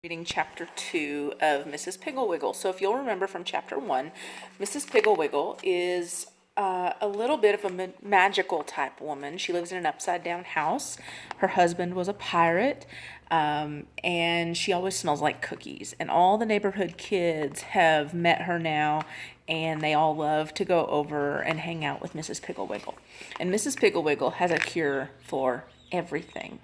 Reading chapter 2 of Mrs. Piggle. So if you'll remember from chapter 1, Mrs. Piggle is a little bit of a magical type woman. She lives in an upside down house. Her husband was a pirate, and she always smells like cookies. And all the neighborhood kids have met her now, and they all love to go over and hang out with Mrs. Piggle. And Mrs. Piggle has a cure for everything.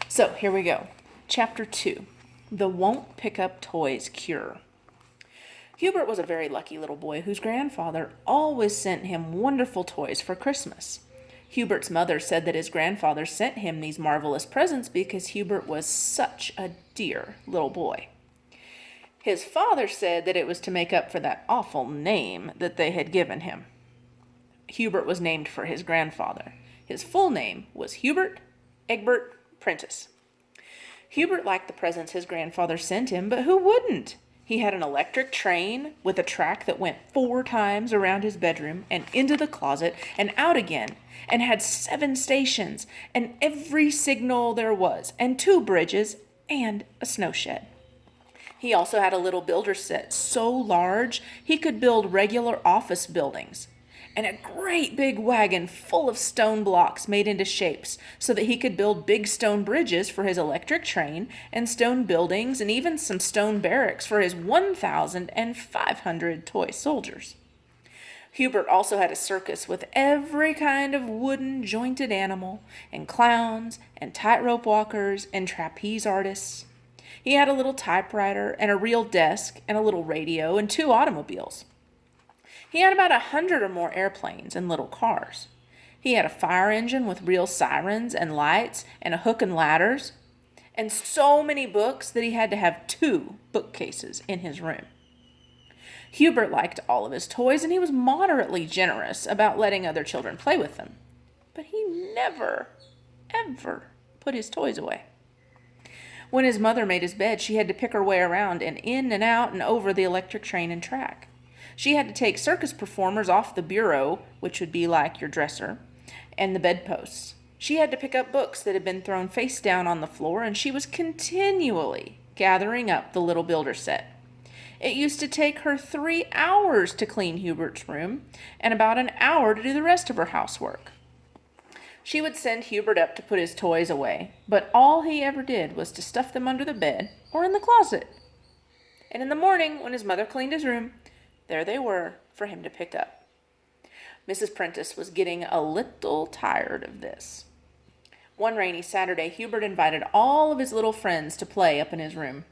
So here we go. Chapter 2. The Won't Pick Up Toys Cure. Hubert was a very lucky little boy whose grandfather always sent him wonderful toys for Christmas. Hubert's mother said that his grandfather sent him these marvelous presents because Hubert was such a dear little boy. His father said that it was to make up for that awful name that they had given him. Hubert was named for his grandfather. His full name was Hubert Egbert Prentice. Hubert liked the presents his grandfather sent him, but who wouldn't? He had an electric train with a track that went 4 times around his bedroom and into the closet and out again, and had 7 stations and every signal there was, and 2 bridges and a snow shed. He also had a little builder set so large he could build regular office buildings, and a great big wagon full of stone blocks made into shapes so that he could build big stone bridges for his electric train and stone buildings and even some stone barracks for his 1,500 toy soldiers. Hubert also had a circus with every kind of wooden jointed animal and clowns and tightrope walkers and trapeze artists. He had a little typewriter and a real desk and a little radio and 2 automobiles. He had about 100 or more airplanes and little cars. He had a fire engine with real sirens and lights and a hook and ladders, and so many books that he had to have 2 bookcases in his room. Hubert liked all of his toys, and he was moderately generous about letting other children play with them. But he never, ever put his toys away. When his mother made his bed, she had to pick her way around and in and out and over the electric train and track. She had to take circus performers off the bureau, which would be like your dresser, and the bedposts. She had to pick up books that had been thrown face down on the floor, and she was continually gathering up the little builder set. It used to take her 3 hours to clean Hubert's room, and about an hour to do the rest of her housework. She would send Hubert up to put his toys away, but all he ever did was to stuff them under the bed or in the closet. And in the morning, when his mother cleaned his room, there they were for him to pick up. Mrs. Prentice was getting a little tired of this. One rainy Saturday, Hubert invited all of his little friends to play up in his room.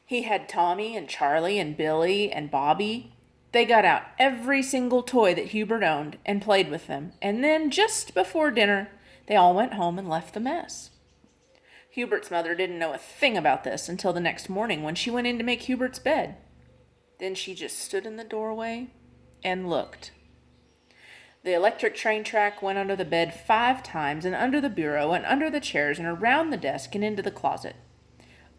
He had Tommy and Charlie and Billy and Bobby. They got out every single toy that Hubert owned and played with them, and then just before dinner, they all went home and left the mess. Hubert's mother didn't know a thing about this until the next morning when she went in to make Hubert's bed. Then she just stood in the doorway and looked. The electric train track went under the bed 5 times, and under the bureau, and under the chairs, and around the desk, and into the closet.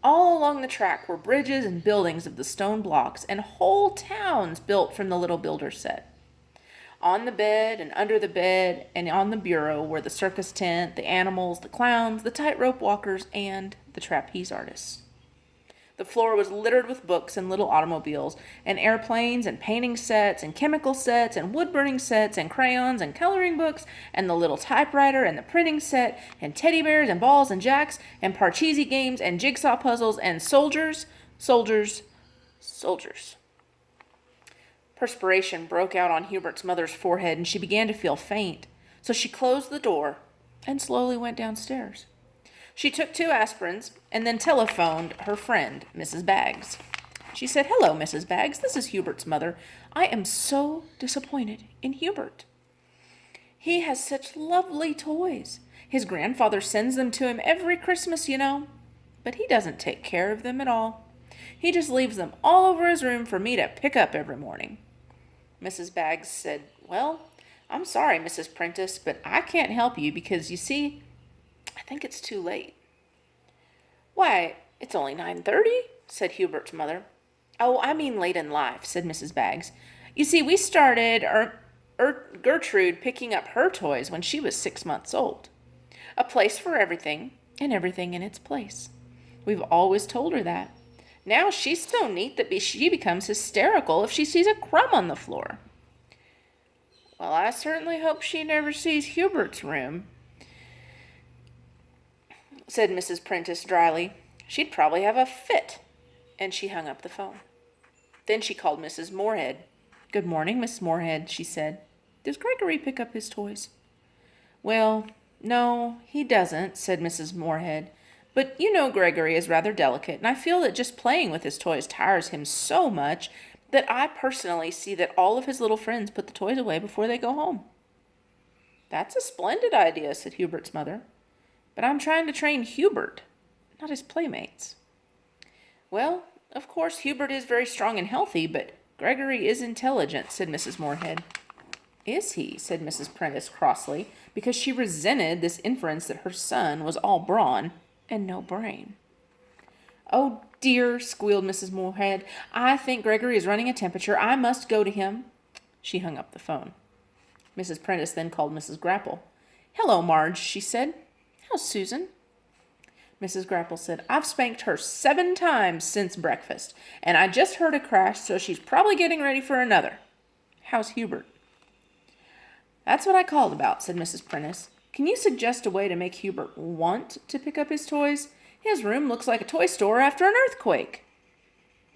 All along the track were bridges and buildings of the stone blocks, and whole towns built from the little builder set. On the bed, and under the bed, and on the bureau were the circus tent, the animals, the clowns, the tightrope walkers, and the trapeze artists. The floor was littered with books and little automobiles, and airplanes, and painting sets, and chemical sets, and wood-burning sets, and crayons, and coloring books, and the little typewriter, and the printing set, and teddy bears, and balls, and jacks, and parcheesi games, and jigsaw puzzles, and soldiers. Perspiration broke out on Hubert's mother's forehead, and she began to feel faint, so she closed the door and slowly went downstairs. She took 2 aspirins and then telephoned her friend, Mrs. Baggs. She said, "Hello, Mrs. Baggs. This is Hubert's mother. I am so disappointed in Hubert. He has such lovely toys. His grandfather sends them to him every Christmas, you know, but he doesn't take care of them at all. He just leaves them all over his room for me to pick up every morning." Mrs. Baggs said, "Well, I'm sorry, Mrs. Prentice, but I can't help you because, you see, I think it's too late." "Why, it's only 9:30, said Hubert's mother. "Oh, I mean late in life," said Mrs. Baggs. "You see, we started Gertrude picking up her toys when she was 6 months old. A place for everything, and everything in its place. We've always told her that. Now she's so neat that she becomes hysterical if she sees a crumb on the floor. Well, I certainly hope she never sees Hubert's room, said Mrs. Prentice dryly. She'd probably have a fit. And she hung up the phone. Then she called Mrs. Moorhead. Good morning, Miss Moorhead, she said. Does Gregory pick up his toys? Well, no, he doesn't, said Mrs. Moorhead. But you know Gregory is rather delicate, and I feel that just playing with his toys tires him so much that I personally see that all of his little friends put the toys away before they go home. That's a splendid idea, said Hubert's mother. But I'm trying to train Hubert, not his playmates. Well, of course, Hubert is very strong and healthy, but Gregory is intelligent, said Mrs. Moorhead. Is he? Said Mrs. Prentice crossly, because she resented this inference that her son was all brawn and no brain. Oh, dear, squealed Mrs. Moorhead. I think Gregory is running a temperature. I must go to him. She hung up the phone. Mrs. Prentice then called Mrs. Grapple. Hello, Marge, she said. How's Susan? Mrs. Grapple said, I've spanked her 7 times since breakfast, and I just heard a crash, so she's probably getting ready for another. How's Hubert? That's what I called about, said Mrs. Prentice. Can you suggest a way to make Hubert want to pick up his toys? His room looks like a toy store after an earthquake.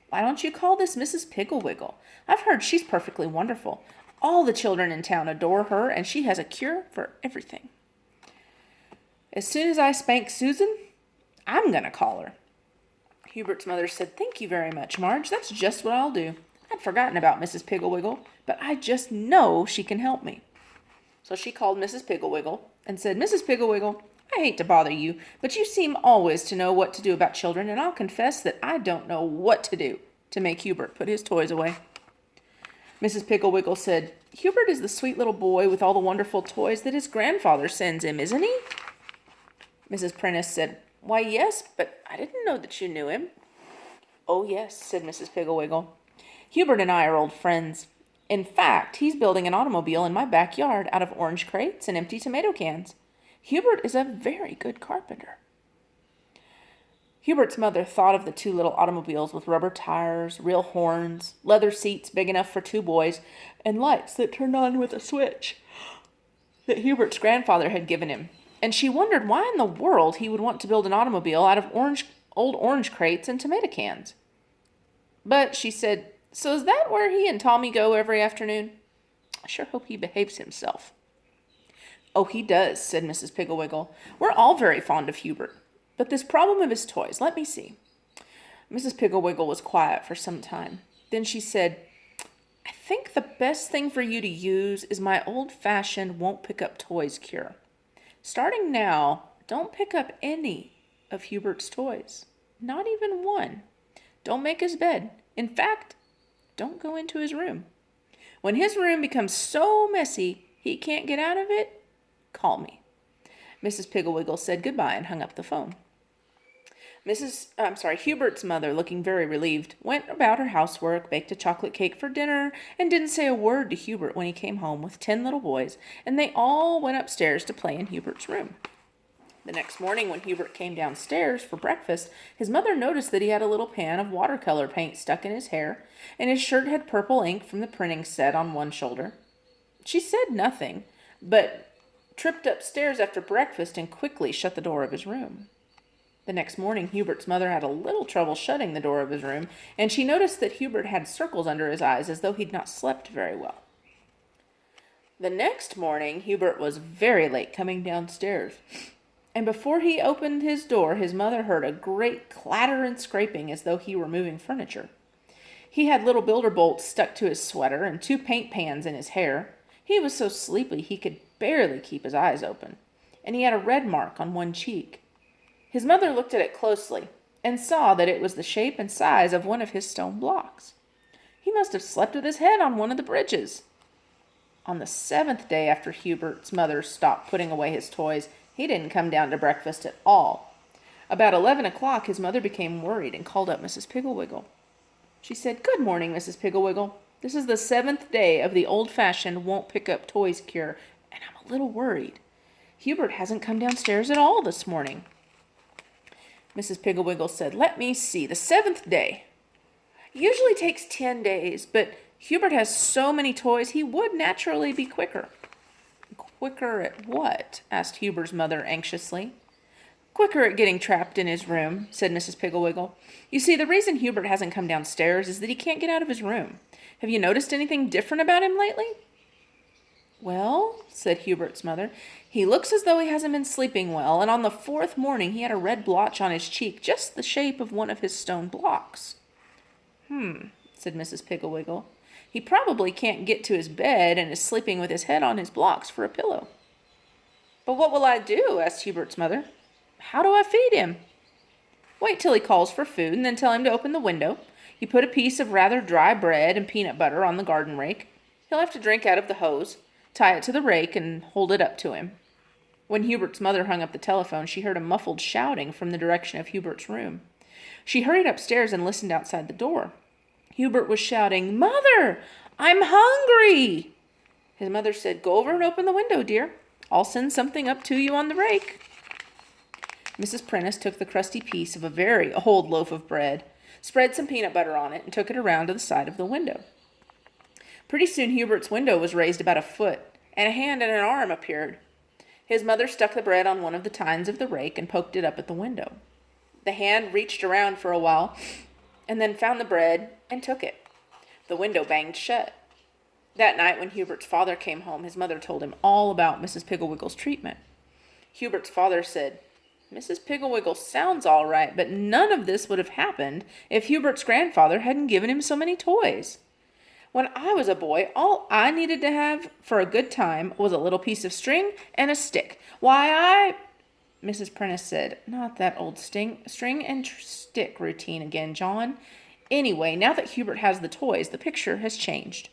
Why don't you call this Mrs. Piggle? I've heard she's perfectly wonderful. All the children in town adore her, and she has a cure for everything. As soon as I spank Susan, I'm going to call her. Hubert's mother said, Thank you very much, Marge. That's just what I'll do. I'd forgotten about Mrs. Piggle, but I just know she can help me. So she called Mrs. Piggle and said, Mrs. Piggle, I hate to bother you, but you seem always to know what to do about children, and I'll confess that I don't know what to do to make Hubert put his toys away. Mrs. Piggle said, Hubert is the sweet little boy with all the wonderful toys that his grandfather sends him, isn't he? Mrs. Prentice said, Why, yes, but I didn't know that you knew him. Oh, yes, said Mrs. Piggle. Hubert and I are old friends. In fact, he's building an automobile in my backyard out of orange crates and empty tomato cans. Hubert is a very good carpenter. Hubert's mother thought of the 2 little automobiles with rubber tires, real horns, leather seats big enough for 2 boys, and lights that turned on with a switch that Hubert's grandfather had given him. And she wondered why in the world he would want to build an automobile out of old orange crates and tomato cans. But she said, So is that where he and Tommy go every afternoon? I sure hope he behaves himself. Oh, he does, said Mrs. Piggle. We're all very fond of Hubert. But this problem of his toys, let me see. Mrs. Piggle was quiet for some time. Then she said, I think the best thing for you to use is my old-fashioned won't-pick-up-toys cure. Starting now, don't pick up any of Hubert's toys. Not even one. Don't make his bed. In fact, don't go into his room. When his room becomes so messy he can't get out of it, call me. Mrs. Piggle said goodbye and hung up the phone. Hubert's mother, looking very relieved, went about her housework, baked a chocolate cake for dinner, and didn't say a word to Hubert when he came home with 10 little boys, and they all went upstairs to play in Hubert's room. The next morning, when Hubert came downstairs for breakfast, his mother noticed that he had a little pan of watercolor paint stuck in his hair, and his shirt had purple ink from the printing set on one shoulder. She said nothing, but tripped upstairs after breakfast and quickly shut the door of his room. The next morning, Hubert's mother had a little trouble shutting the door of his room, and she noticed that Hubert had circles under his eyes as though he'd not slept very well. The next morning, Hubert was very late coming downstairs, and before he opened his door, his mother heard a great clatter and scraping as though he were moving furniture. He had little builder bolts stuck to his sweater and 2 paint pans in his hair. He was so sleepy he could barely keep his eyes open, and he had a red mark on one cheek. His mother looked at it closely and saw that it was the shape and size of one of his stone blocks. He must have slept with his head on one of the bridges. On the 7th day after Hubert's mother stopped putting away his toys, he didn't come down to breakfast at all. About 11 o'clock, his mother became worried and called up Mrs. Piggle. She said, Good morning, Mrs. Piggle. This is the 7th day of the old-fashioned won't-pick-up-toys cure, and I'm a little worried. Hubert hasn't come downstairs at all this morning. Mrs. Pigglewiggle said. "Let me see. The 7th day. Usually takes 10 days, but Hubert has so many toys he would naturally be quicker." "Quicker at what?" asked Hubert's mother anxiously. "Quicker at getting trapped in his room," said Mrs. Pigglewiggle. "You see, the reason Hubert hasn't come downstairs is that he can't get out of his room. Have you noticed anything different about him lately?" "Well," said Hubert's mother, "he looks as though he hasn't been sleeping well, and on the 4th morning he had a red blotch on his cheek, just the shape of one of his stone blocks." Said Mrs. Pigglewiggle. "He probably can't get to his bed and is sleeping with his head on his blocks for a pillow." "But what will I do?" asked Hubert's mother. "How do I feed him?" "Wait till he calls for food, and then tell him to open the window. You put a piece of rather dry bread and peanut butter on the garden rake. He'll have to drink out of the hose. Tie it to the rake and hold it up to him." When Hubert's mother hung up the telephone, she heard a muffled shouting from the direction of Hubert's room. She hurried upstairs and listened outside the door. Hubert was shouting, "Mother, I'm hungry!" His mother said, "Go over and open the window, dear. I'll send something up to you on the rake." Mrs. Prentice took the crusty piece of a very old loaf of bread, spread some peanut butter on it, and took it around to the side of the window. Pretty soon Hubert's window was raised about a foot, and a hand and an arm appeared. His mother stuck the bread on one of the tines of the rake and poked it up at the window. The hand reached around for a while, and then found the bread and took it. The window banged shut. That night when Hubert's father came home, his mother told him all about Mrs. Pigglewiggle's treatment. Hubert's father said, "Mrs. Pigglewiggle sounds all right, but none of this would have happened if Hubert's grandfather hadn't given him so many toys. When I was a boy, all I needed to have for a good time was a little piece of string and a stick. Mrs. Prentice said, "Not that old string and stick routine again, John. Anyway, now that Hubert has the toys, the picture has changed."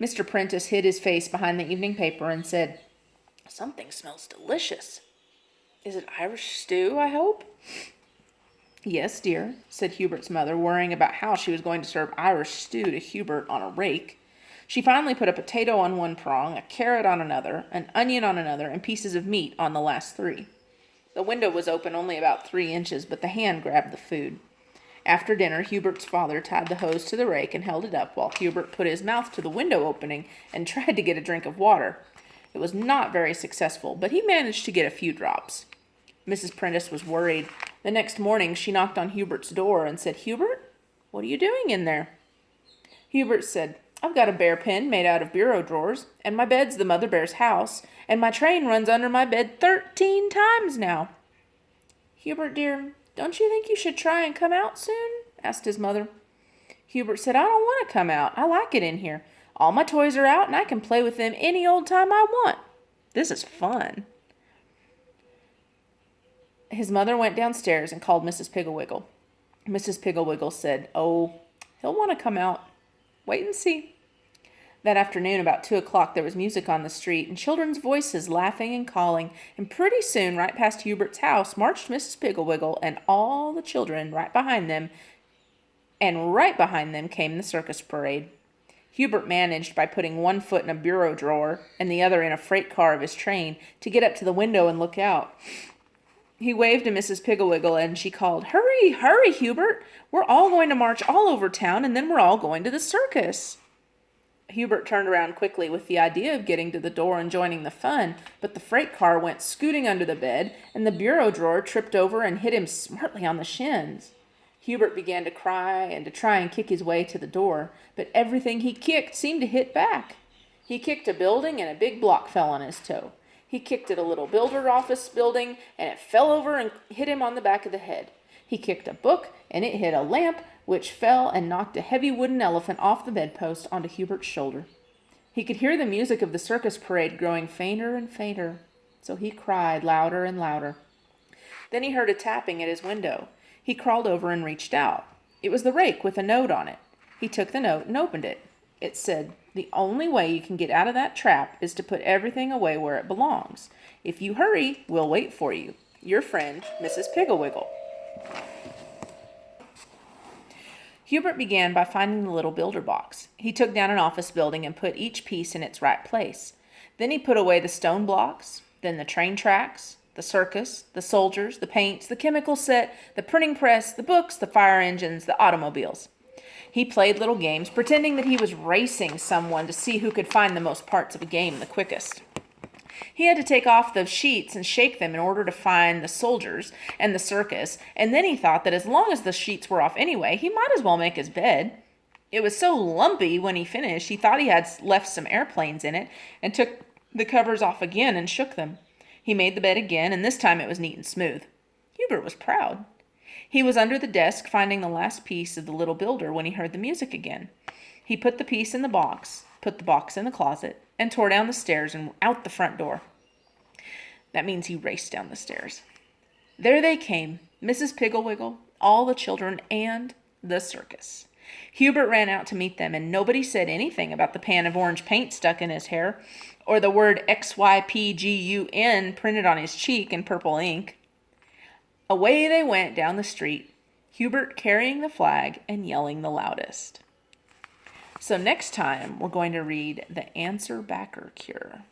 Mr. Prentice hid his face behind the evening paper and said, "Something smells delicious. Is it Irish stew, I hope?" "Yes, dear," said Hubert's mother, worrying about how she was going to serve Irish stew to Hubert on a rake. She finally put a potato on one prong, a carrot on another, an onion on another, and pieces of meat on the last 3. The window was open only about 3 inches, but the hand grabbed the food. After dinner, Hubert's father tied the hose to the rake and held it up while Hubert put his mouth to the window opening and tried to get a drink of water. It was not very successful, but he managed to get a few drops. Mrs. Prentice was worried. The next morning, she knocked on Hubert's door and said, "Hubert, what are you doing in there?" Hubert said, "I've got a bear pen made out of bureau drawers, and my bed's the mother bear's house, and my train runs under my bed 13 times now." "Hubert, dear, don't you think you should try and come out soon?" asked his mother. Hubert said, "I don't want to come out. I like it in here. All my toys are out, and I can play with them any old time I want. This is fun." His mother went downstairs and called Mrs. Pigglewiggle. Mrs. Pigglewiggle said, "Oh, he'll want to come out. Wait and see." That afternoon, about 2 o'clock, there was music on the street and children's voices laughing and calling, and pretty soon, right past Hubert's house, marched Mrs. Pigglewiggle and all the children right behind them, and right behind them came the circus parade. Hubert managed, by putting one foot in a bureau drawer and the other in a freight car of his train, to get up to the window and look out. He waved to Mrs. Pigglewiggle, and she called, "Hurry, hurry, Hubert! We're all going to march all over town, and then we're all going to the circus." Hubert turned around quickly with the idea of getting to the door and joining the fun, but the freight car went scooting under the bed, and the bureau drawer tripped over and hit him smartly on the shins. Hubert began to cry and to try and kick his way to the door, but everything he kicked seemed to hit back. He kicked a building, and a big block fell on his toe. He kicked at a little builder office building, and it fell over and hit him on the back of the head. He kicked a book, and it hit a lamp, which fell and knocked a heavy wooden elephant off the bedpost onto Hubert's shoulder. He could hear the music of the circus parade growing fainter and fainter, so he cried louder and louder. Then he heard a tapping at his window. He crawled over and reached out. It was the rake with a note on it. He took the note and opened it. It said, "The only way you can get out of that trap is to put everything away where it belongs. If you hurry, we'll wait for you. Your friend, Mrs. Pigglewiggle." Hubert began by finding the little builder box. He took down an office building and put each piece in its right place. Then he put away the stone blocks, then the train tracks, the circus, the soldiers, the paints, the chemical set, the printing press, the books, the fire engines, the automobiles. He played little games, pretending that he was racing someone to see who could find the most parts of a game the quickest. He had to take off those sheets and shake them in order to find the soldiers and the circus, and then he thought that as long as the sheets were off anyway, he might as well make his bed. It was so lumpy when he finished, he thought he had left some airplanes in it, and took the covers off again and shook them. He made the bed again, and this time it was neat and smooth. Hubert was proud. He was under the desk finding the last piece of the little builder when he heard the music again. He put the piece in the box, put the box in the closet, and tore down the stairs and out the front door. That means he raced down the stairs. There they came, Mrs. Piggle-Wiggle, all the children, and the circus. Hubert ran out to meet them, and nobody said anything about the pan of orange paint stuck in his hair, or the word XYPGUN printed on his cheek in purple ink. Away they went down the street, Hubert carrying the flag and yelling the loudest. So next time, we're going to read The Answer Backer Cure.